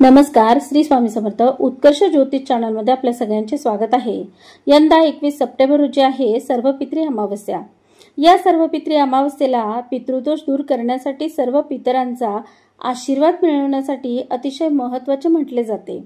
नमस्कार, श्री स्वामी समर्थ उत्कर्ष ज्योतिष चॅनल मध्ये आपल्या सगळ्यांचे स्वागत आहे। यंदा 21 सप्टेंबर रोजी आहे सर्वपित्री अमावस्या। या सर्वपित्री अमावस्येला पितृदोष दूर करण्यासाठी सर्व पितरांचा आशीर्वाद मिळवण्यासाठी अतिशय महत्त्वाचे म्हटले जाते।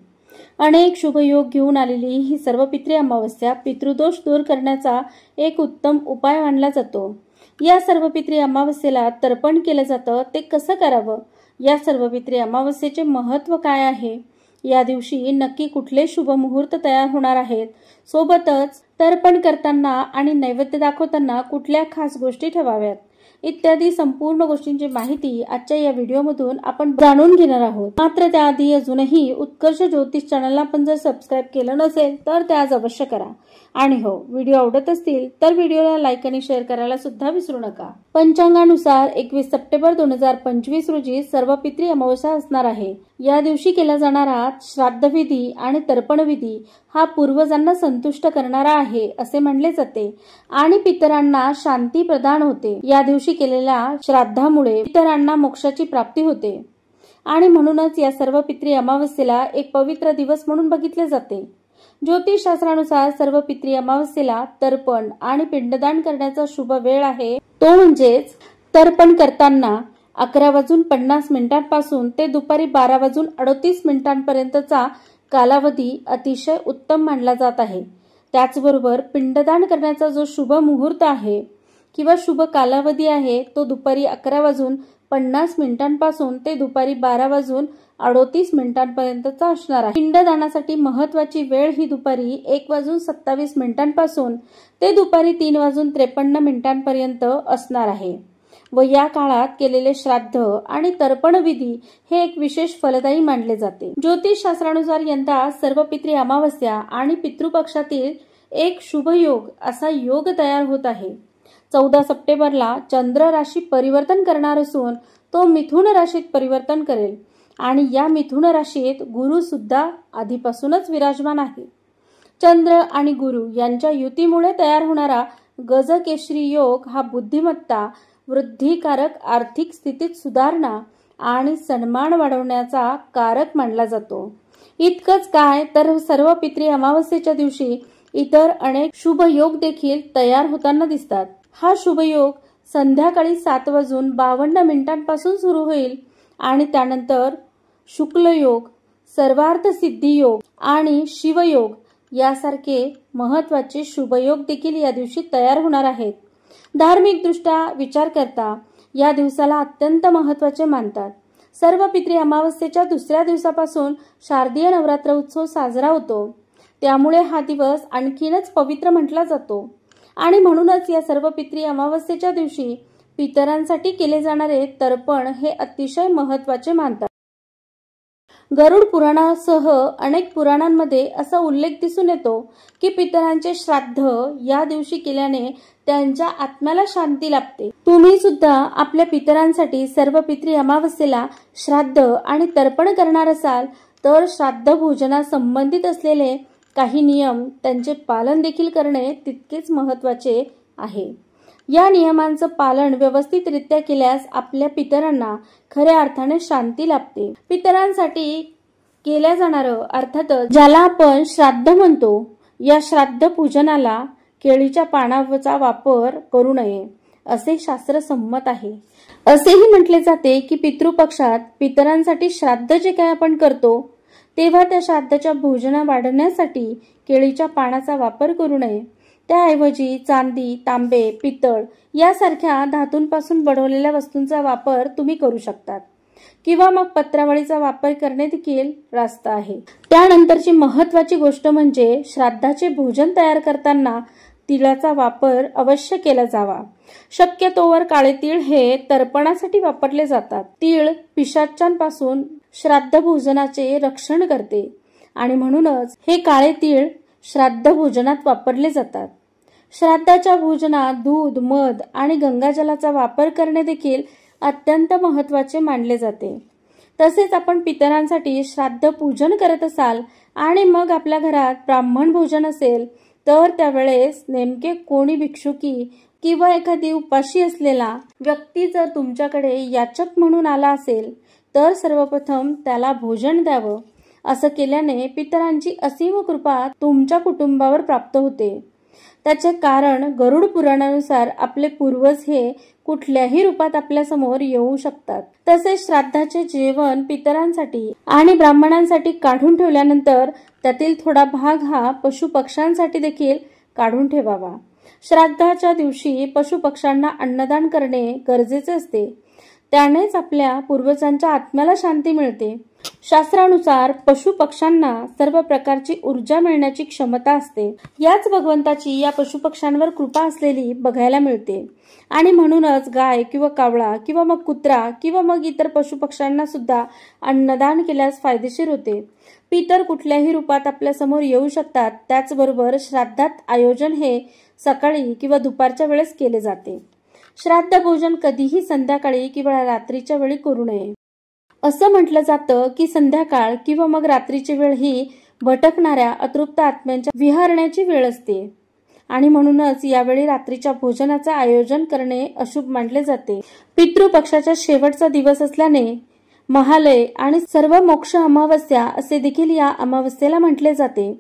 अनेक शुभ योग घेऊन आलेली ही सर्वपित्री अमावस्या पितृदोष दूर करण्याचा एक उत्तम उपाय मानला जातो। या सर्वपित्री अमावस्येला तर्पण केलं जातं, ते कसं करावं, या सर्वपित्री अमावस्येचे महत्त्व काय आहे, या दिवशी नक्की कुठले शुभ मुहूर्त तयार होणार आहेत, सोबतच तर्पण करताना आणि नैवेद्य दाखवताना कुठल्या खास गोष्टी ठेवाव्यात इत्यादी संपूर्ण गोष्टींची माहिती आजच्या या व्हिडिओमधून आपण जाणून घेणार आहोत। मात्र त्याआधी अजूनही उत्कर्ष ज्योतिष चॅनलला आपण जर सबस्क्राइब केलं नसेल तर ते आज अवश्य करा। आणि हो, व्हिडिओ आवडत असतील तर व्हिडिओला लाईक आणि शेअर करायला सुद्धा विसरू नका। पंचांगानुसार 21 सप्टेंबर 2025 रोजी सर्वपित्री अमावस्या असणार आहे। या दिवशी केला जाणारा श्राद्धविधी आणि तर्पणविधी हा पूर्वजांना संतुष्ट करणारा आहे असे म्हणले जाते आणि पितरांना शांती प्रदान होते। या दिवशी केलेल्या श्राद्धामुळे पितरांना मोक्षाची प्राप्ती होते आणि म्हणूनच या सर्वपित्री अमावस्येला एक पवित्र दिवस म्हणून बघितले जाते। ज्योतिषशास्त्रानुसार सर्वपित्री अमावस्येला तर्पण आणि पिंडदान करण्याचा शुभ वेळ आहे, तो म्हणजेच तर्पण करताना 11:50 ते दुपारी 12:38 कालावधी अतिशय उत्तम मानला जात आहे। त्याचबरोबर पिंडदान करण्याचा जो शुभ मुहूर्त आहे किंवा शुभ कालावधी आहे तो दुपारी 11:50 ते दुपारी 12:38 असणार आहे। पिंडदानासाठी महत्वाची वेळ ही दुपारी 1:27 ते दुपारी 3:53 असणार आहे व या काळात केलेले श्राद्ध आणि तर्पण विधी हे एक विशेष फलदायी मानले जाते। ज्योतिषशास्त्रानुसार यंदा सर्वपित्री अमावस्या आणि पितृपक्षातील एक शुभ योग असा योग तयार होत आहे। 14 सप्टेंबरला चंद्र राशी परिवर्तन करणार असून तो मिथुन राशीत परिवर्तन करेल आणि या मिथुन राशीत गुरु सुद्धा आधीपासूनच विराजमान आहे। चंद्र आणि गुरु यांच्या युतीमुळे तयार होणारा गजकेशरी योग हा बुद्धिमत्ता, वृद्धिकारक, आर्थिक स्थितीत सुधारणा आणि सन्मान वाढवण्याचा कारक मानला जातो। इतकंच काय तर सर्वपित्री अमावस्येच्या दिवशी इतर अनेक शुभ योग देखील तयार होताना दिसतात। हा शुभ योग संध्याकाळी 7:52 सुरू होईल आणि त्यानंतर शुक्ल योग, सर्वार्थ सिद्धी योग आणि शिवयोग यासारखे महत्त्वाचे शुभयोग देखील या दिवशी तयार होणार आहेत। धार्मिक दृष्ट्या विचार करता या दिवसाला अत्यंत महत्त्वाचे मानतात। सर्वपित्री अमावस्येच्या दुसऱ्या दिवसापासून शारदीय नवरात्र उत्सव साजरा होतो, त्यामुळे हा दिवस आणखीनच पवित्र म्हटला जातो आणि म्हणूनच या सर्वपित्री अमावस्येच्या दिवशी पितरांसाठी केले जाणारे तर्पण हे अतिशय महत्त्वाचे मानतात। गरुड पुराणासह अनेक पुराणांमध्ये असा उल्लेख दिसून येतो की पितरांचे श्राद्ध या दिवशी केल्याने त्यांच्या आत्म्याला शांती लाभते। तुम्ही सुद्धा आपल्या पितरांसाठी सर्वपित्री अमावस्येला श्राद्ध आणि तर्पण करणार असाल तर श्राद्ध भोजना संबंधित असलेले काही नियम त्यांचे पालन देखील करणे तितकेच महत्त्वाचे आहे। या नियमांचं पालन व्यवस्थितरित्या केल्यास आपल्या पितरांना खऱ्या अर्थाने शांती लाभते। पितरांसाठी केल्या जाणारं अर्थातच ज्याला आपण श्राद्ध म्हणतो, या श्राद्ध पूजनाला केळीच्या पानाचा वापर करू नये असे शास्त्र संमत आहे। असेही म्हटले जाते की पितृपक्षात पितरांसाठी श्राद्ध जे काही आपण करतो तेव्हा त्या श्राद्धाच्या भोजना वाढवण्यासाठी केळीच्या पानाचा वापर करू नये। त्याऐवजी चांदी, तांबे, पितळ यासारख्या धातूंपासून बनवलेल्या वस्तूंचा वापर तुम्ही करू शकतात किंवा मग पत्रावळीचा वापर करणे देखील रास्त आहे। त्यानंतरची महत्त्वाची गोष्ट म्हणजे श्राद्धाचे भोजन तयार करताना तिळाचा वापर अवश्य केला जावा। शक्यतोवर काळे तीळ हे तर्पणासाठी वापरले जातात। तीळ पिशाच्यांपासून श्राद्ध भोजनाचे रक्षण करते आणि म्हणूनच हे काळे तीळ श्राद्ध भोजनात वापरले जातात। श्राद्धाच्या भोजनात दूध, मध आणि गंगाजलाचा वापर करणे देखील अत्यंत महत्त्वाचे मानले जाते। तसेच आपण पितरांसाठी श्राद्ध पूजन करत असाल आणि मग आपल्या घरात ब्राह्मण भोजन असेल तर त्यावेळेस नेमके कोणी भिक्षुकी किंवा एखादी उपाशी असलेला व्यक्ती जर तुमच्याकडे याचक म्हणून आला असेल तर सर्वप्रथम त्याला भोजन द्यावं. असं केल्याने पितरांची असीम कृपा तुमच्या कुटुंबावर प्राप्त होते. त्याचे कारण गरुड पुराणानुसार आपले पूर्वज हे कुठल्याही रूपात आपल्या समोर येऊ शकतात. तसेच श्राद्धाचे जेवण पितरांसाठी आणि ब्राह्मणांसाठी काढून ठेवल्यानंतर त्यातील थोडा भाग हा पशुपक्ष्यांसाठी देखील काढून ठेवावा. श्राद्धाच्या दिवशी पशुपक्ष्यांना अन्नदान करणे गरजेचे असते. त्यानेच आपल्या पूर्वजांच्या आत्म्याला शांती मिळते. शास्त्रानुसार पशुपक्ष्यांना सर्व प्रकारची ऊर्जा मिळण्याची क्षमता असते. याच भगवंताची या पशुपक्ष्यांवर कृपा असलेली बघायला मिळते आणि म्हणूनच गाय किंवा कावळा किंवा मग कुत्रा किंवा मग इतर पशुपक्ष्यांना सुद्धा अन्नदान केल्यास फायदेशीर होते. पितर कुठल्याही रूपात आपल्या समोर येऊ शकतात. त्याचबरोबर श्राद्धात आयोजन हे सकाळी किंवा दुपारच्या वेळेस केले जाते. श्राद्ध भोजन कधीही संध्याकाळी किंवा रात्रीच्या वेळी करू नये. असं म्हटलं जातं की संध्याकाळ किंवा मग रात्रीची वेळ ही भटकणाऱ्या अतृप्त आत्म्यांच्या विहरण्याची वेळ असते आणि म्हणूनच यावेळी रात्रीच्या भोजनाचं आयोजन करणे अशुभ मानले जाते. पितृपक्षाचा शेवटचा दिवस असल्याने महालय आणि सर्व मोक्ष अमावस्या असे देखील या अमावस्येला म्हटले जाते.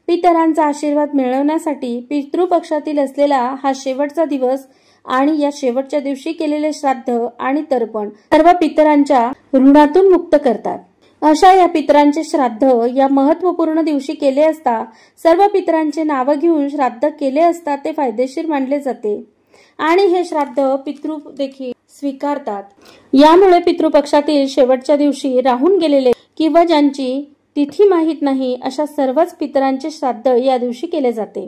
पितरांचा आशीर्वाद मिळवण्यासाठी पितृपक्षातील असलेला हा शेवटचा दिवस आणि या शेवटच्या दिवशी केलेले श्राद्ध आणि तर्पण सर्व पितरांच्या ऋणातून मुक्त करतात. अशा या पितरांचे श्राद्ध या महत्वपूर्ण दिवशी केले असता सर्व पितरांचे नाव घेऊन श्राद्ध केले असता ते फायदेशीर मानले जाते आणि हे श्राद्ध पितृ देखील स्वीकारतात. यामुळे पितृपक्षातील शेवटच्या दिवशी राहून गेलेले किंवा ज्यांची तिथी माहीत नाही अशा सर्वच पितरांचे श्राद्ध या दिवशी केले जाते.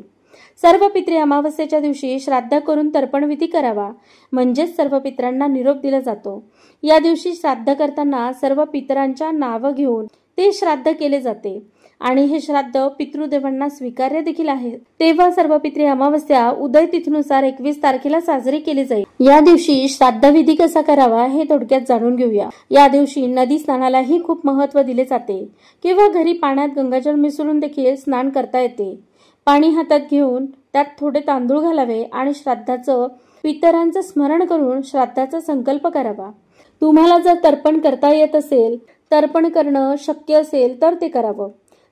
सर्व पितरी अमावस्येच्या दिवशी श्राद्ध करून तर्पणविधी करावा म्हणजेच सर्व पितरांना निरोप दिला जातो. या दिवशी श्राद्ध करताना सर्व पितरांच्या नाव घेऊन ते श्राद्ध केले जाते आणि हे श्राद्ध पितृदेवांना स्वीकार्य देखील आहे. तेव्हा सर्व पितरी अमावस्या उदय तिथीनुसार 21 तारखेला साजरी केली जाईल. या दिवशी श्राद्धविधी कसा करावा हे थोडक्यात जाणून घेऊया. या दिवशी नदी स्नानालाही खूप महत्त्व दिले जाते किंवा घरी पाण्यात गंगाजल मिसळून देखील स्नान करता येते. पाणी हातात घेऊन त्यात थोडे तांदूळ घालावे आणि श्राद्धाचं पितरांचं स्मरण करून श्राद्धाचा संकल्प करावा. तुम्हाला जर तर्पण करता येत असेल, तर्पण करणं शक्य असेल तर ते करावं.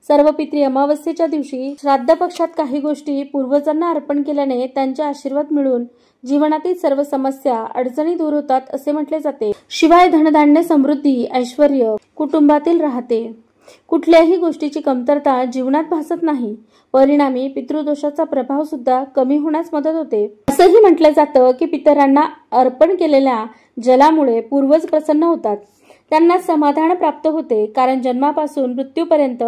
सर्व पितरी अमावस्येच्या दिवशी श्राद्ध पक्षात काही गोष्टी पूर्वजांना अर्पण केल्याने त्यांचे आशीर्वाद मिळून जीवनातील सर्व समस्या अडचणी दूर होतात असे म्हटले जाते. शिवाय धनधान्य समृद्धी ऐश्वर्य कुटुंबातील राहते. कुठल्याही गोष्टीची कमतरता जीवनात भासत नाही. परिणामी पितृदोषाचा प्रभाव सुद्धा कमी होण्यास मदत होते. असंही म्हटलं जातं की पितरांना अर्पण केलेल्या जलामुळे पूर्वज प्रसन्न होतात. त्यांना समाधान प्राप्त होते कारण जन्मापासून मृत्यूपर्यंत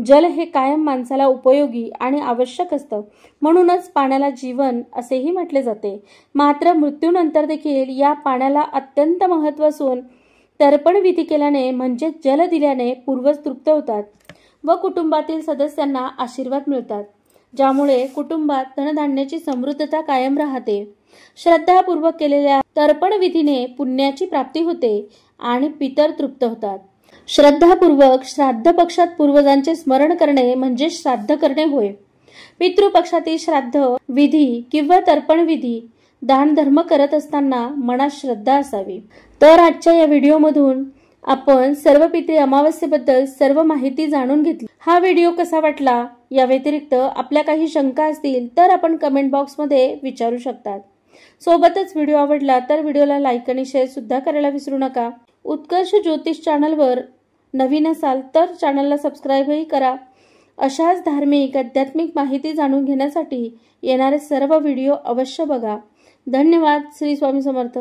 जल हे कायम माणसाला उपयोगी आणि आवश्यक असतं. म्हणूनच पाण्याला जीवन असेही म्हटले जाते. मात्र मृत्यूनंतर देखील या पाण्याला अत्यंत महत्त्व असून तर्पण विधी केल्याने म्हणजे जल दिल्याने पूर्वज तृप्त होतात व कुटुंबातील सदस्यांना आशीर्वाद मिळतात, ज्यामुळे कुटुंबात धनधान्याची समृद्धता कायम राहते. श्रद्धापूर्वक केलेल्या तर्पण विधीने पुण्याची प्राप्ती होते आणि पितर तृप्त होतात. श्रद्धापूर्वक श्राद्ध पक्षात पूर्वजांचे स्मरण करणे म्हणजे श्राद्ध करणे होय. पितृपक्षातील श्राद्ध विधी किंवा तर्पण विधी दान धर्म करत असताना मनात श्रद्धा असावी. तर आजच्या या व्हिडिओमधून आपण सर्व पितरी अमावस्येबद्दल सर्व माहिती जाणून घेतली. हा व्हिडिओ कसा वाटला या व्यतिरिक्त आपल्या काही शंका असतील तर आपण कमेंट बॉक्समध्ये विचारू शकतात. सोबतच व्हिडिओ आवडला तर व्हिडिओला लाईक आणि शेअर सुद्धा करायला विसरू नका. उत्कर्ष ज्योतिष चॅनलवर नवीन असाल तर चॅनलला सबस्क्राईबही करा. अशाच धार्मिक आध्यात्मिक माहिती जाणून घेण्यासाठी येणारे सर्व व्हिडिओ अवश्य बघा. धन्यवाद. श्री स्वामी समर्थ.